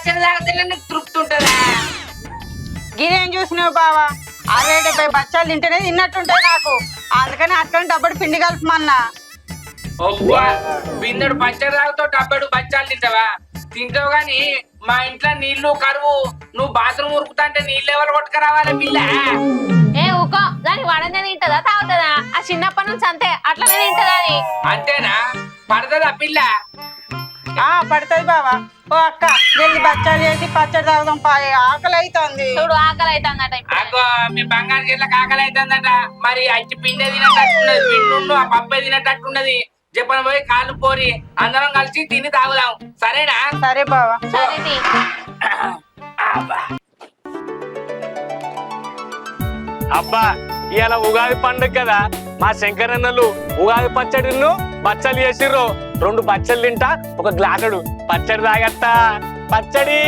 పచ్చడి తాగితేనే నీకు తృప్తి ఉంటుందా? గిరేం చూసినావు బావా 60-70 బచ్చాలు తింటేనే తిన్నట్టుంటాయి నాకు. అందుకని అక్కడ డబ్బుడు పిండి కలుపుమన్నా. ఒబ్బా బిందెడు పచ్చడి తాగుతావు, డబ్బెడు బచ్చాలు తింటావా? తింటావు గాని మా ఇంట్లో నీళ్లు కరువు. నువ్వు బాత్రూమ్ ఉరుకుతా అంటే నీళ్ళు ఎవరు కొట్టుకురావాలి పిల్ల? ఏ ఊకో, దాని వడనే తింటదా తాగుతుందా? ఆ చిన్నప్పటి నుంచి అంతే, అట్లనే తింటదా అని. అంతేనా? పడుతుందా పిల్ల? పడుతుంది బావా. ఓ అక్క వెళ్ళి బచ్చాలు చేసి పచ్చడి తాగుదాం పాయ, ఆకలి అవుతుంది. చూడు ఆకలి అవుతుందట ఇప్పుడు. అగో మీ బంగారు గిట్ల ఆకలి అవుతుందట. మరి అచ్చి పిండే తినట్టున్నది, పిండు ఆ పప్పే తినట్టున్నది. చెప్పని పోయి కాళ్ళు పోరి అందరం కలిసి తిని తాగుదాం, సరేనా? సరే బావా. సరే తీ. అబ్బా ఇవాళ ఉగాది పండుగ కదా, మా శంకరన్నలు ఉగాది పచ్చడిను బచ్చలు చేసిర్రు. 2 బచ్చలు తింటా, ఒక గ్లాసుడు పచ్చడి తాగత్తా. పచ్చడి